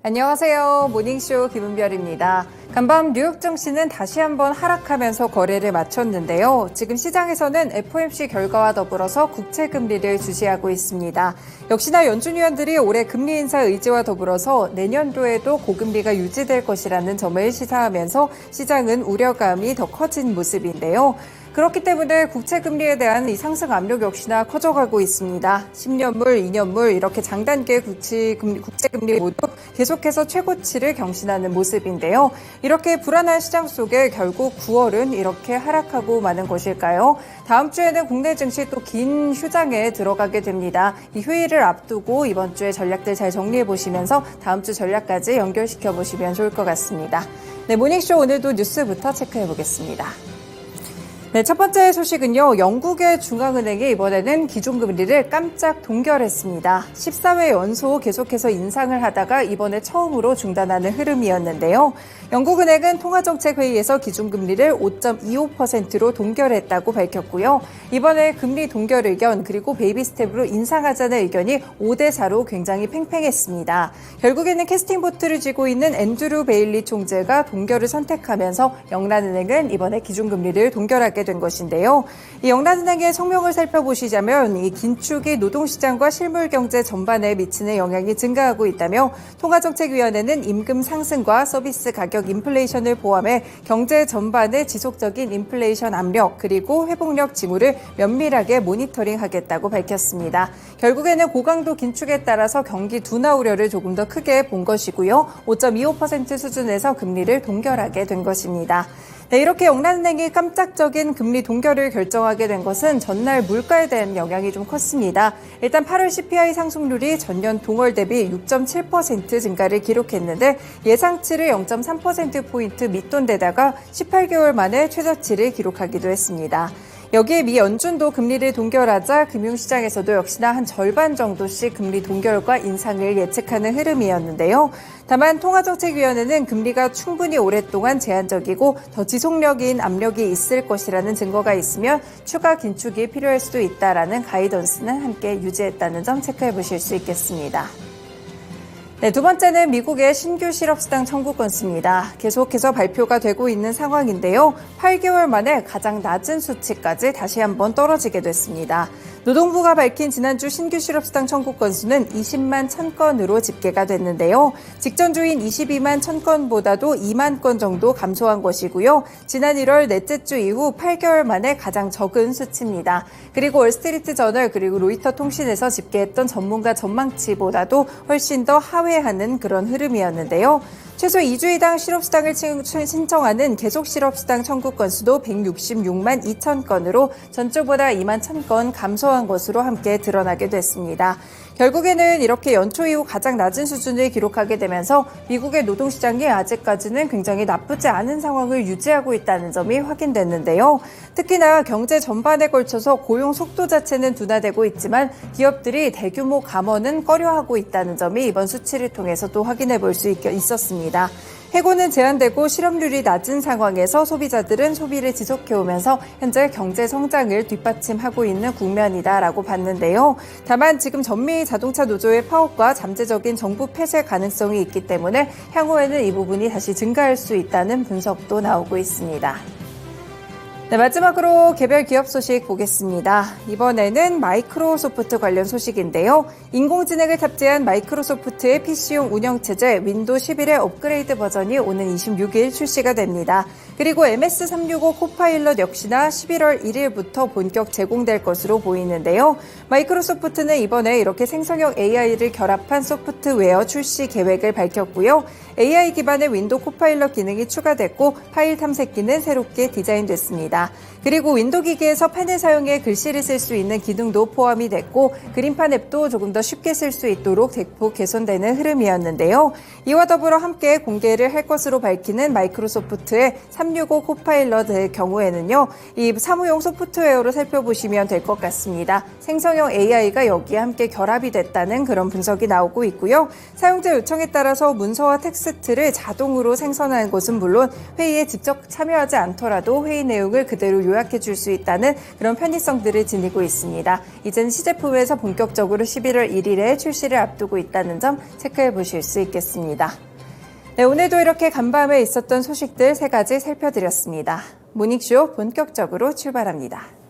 안녕하세요. 모닝쇼 김은별입니다. 간밤 뉴욕 증시는 다시 한번 하락하면서 거래를 마쳤는데요. 지금 시장에서는 FOMC 결과와 더불어서 국채 금리를 주시하고 있습니다. 역시나 연준 위원들이 올해 금리 인사 의지와 더불어서 내년도에도 고금리가 유지될 것이라는 점을 시사하면서 시장은 우려감이 더 커진 모습인데요. 그렇기 때문에 국채 금리에 대한 이 상승 압력 역시나 커져가고 있습니다. 10년물, 2년물 이렇게 장단기 국채 금리 모두 계속해서 최고치를 경신하는 모습인데요. 이렇게 불안한 시장 속에 결국 9월은 이렇게 하락하고 마는 것일까요? 다음 주에는 국내 증시 또 긴 휴장에 들어가게 됩니다. 이 휴일을 앞두고 이번 주에 전략들 잘 정리해 보시면서 다음 주 전략까지 연결시켜 보시면 좋을 것 같습니다. 네, 모닝쇼 오늘도 뉴스부터 체크해 보겠습니다. 네, 첫 번째 소식은요. 영국의 중앙은행이 이번에는 기준금리를 깜짝 동결했습니다. 14회 연속 계속해서 인상을 하다가 이번에 처음으로 중단하는 흐름이었는데요. 영국은행은 통화정책회의에서 기준금리를 5.25%로 동결했다고 밝혔고요. 이번에 금리 동결 의견 그리고 베이비 스텝으로 인상하자는 의견이 5대4로 굉장히 팽팽했습니다. 결국에는 캐스팅 보트를 쥐고 있는 앤드류 베일리 총재가 동결을 선택하면서 영란은행은 이번에 기준금리를 동결하게 된 것인데요. 이 영란은행의 성명을 살펴보시자면 이 긴축이 노동시장과 실물경제 전반에 미치는 영향이 증가하고 있다며 통화정책위원회는 임금 상승과 서비스 가격 인플레이션을 포함해 경제 전반의 지속적인 인플레이션 압력 그리고 회복력 징후를 면밀하게 모니터링하겠다고 밝혔습니다. 결국에는 고강도 긴축에 따라서 경기 둔화 우려를 조금 더 크게 본 것이고요. 5.25% 수준에서 금리를 동결하게 된 것입니다. 네, 이렇게 영란은행이 깜짝적인 금리 동결을 결정하게 된 것은 전날 물가에 대한 영향이 좀 컸습니다. 일단 8월 CPI 상승률이 전년 동월 대비 6.7% 증가를 기록했는데 예상치를 0.3%포인트 밑돈데다가 18개월 만에 최저치를 기록하기도 했습니다. 여기에 미 연준도 금리를 동결하자 금융시장에서도 역시나 한 절반 정도씩 금리 동결과 인상을 예측하는 흐름이었는데요. 다만 통화정책위원회는 금리가 충분히 오랫동안 제한적이고 더 지속력인 압력이 있을 것이라는 증거가 있으면 추가 긴축이 필요할 수도 있다라는 가이던스는 함께 유지했다는 점 체크해 보실 수 있겠습니다. 네, 두 번째는 미국의 신규 실업수당 청구 건수입니다. 계속해서 발표가 되고 있는 상황인데요. 8개월 만에 가장 낮은 수치까지 다시 한번 떨어지게 됐습니다. 노동부가 밝힌 지난주 신규 실업수당 청구 건수는 20만 1000건으로 집계가 됐는데요. 직전 주인 22만 1000건보다도 2만 건 정도 감소한 것이고요. 지난 1월 넷째 주 이후 8개월 만에 가장 적은 수치입니다. 그리고 월스트리트 저널 그리고 로이터 통신에서 집계했던 전문가 전망치보다도 훨씬 더 하회하는 그런 흐름이었는데요. 최소 2주일당 실업수당을 신청하는 계속 실업수당 청구 건수도 166만 2천 건으로 전주보다 2만 1000건 감소한 것으로 함께 드러나게 됐습니다. 결국에는 이렇게 연초 이후 가장 낮은 수준을 기록하게 되면서 미국의 노동시장이 아직까지는 굉장히 나쁘지 않은 상황을 유지하고 있다는 점이 확인됐는데요. 특히나 경제 전반에 걸쳐서 고용 속도 자체는 둔화되고 있지만 기업들이 대규모 감원은 꺼려하고 있다는 점이 이번 수치를 통해서 또 확인해 볼 수 있었습니다. 해고는 제한되고 실업률이 낮은 상황에서 소비자들은 소비를 지속해오면서 현재 경제 성장을 뒷받침하고 있는 국면이다라고 봤는데요. 다만 지금 전미 자동차 노조의 파업과 잠재적인 정부 폐쇄 가능성이 있기 때문에 향후에는 이 부분이 다시 증가할 수 있다는 분석도 나오고 있습니다. 네, 마지막으로 개별 기업 소식 보겠습니다. 이번에는 마이크로소프트 관련 소식인데요. 인공지능을 탑재한 마이크로소프트의 PC용 운영체제 윈도우 11의 업그레이드 버전이 오는 26일 출시가 됩니다. 그리고 MS365 코파일럿 역시나 11월 1일부터 본격 제공될 것으로 보이는데요. 마이크로소프트는 이번에 이렇게 생성형 AI를 결합한 소프트웨어 출시 계획을 밝혔고요. AI 기반의 윈도우 코파일럿 기능이 추가됐고 파일 탐색기는 새롭게 디자인됐습니다. 그리고 윈도우 기기에서 펜을 사용해 글씨를 쓸 수 있는 기능도 포함이 됐고 그림판 앱도 조금 더 쉽게 쓸 수 있도록 대폭 개선되는 흐름이었는데요. 이와 더불어 함께 공개를 할 것으로 밝히는 마이크로소프트의 365 코파일럿의 경우에는요. 이 사무용 소프트웨어로 살펴보시면 될 것 같습니다. 생성형 AI가 여기에 함께 결합이 됐다는 그런 분석이 나오고 있고요. 사용자 요청에 따라서 문서와 텍스트를 자동으로 생성하는 것은 물론 회의에 직접 참여하지 않더라도 회의 내용을 내용을 그대로 요약해 줄 수 있다는 그런 편의성들을 지니고 있습니다. 이제는 시제품에서 본격적으로 11월 1일에 출시를 앞두고 있다는 점 체크해 보실 수 있겠습니다. 네, 오늘도 이렇게 간밤에 있었던 소식들 3가지 살펴드렸습니다. 모닝쇼 본격적으로 출발합니다.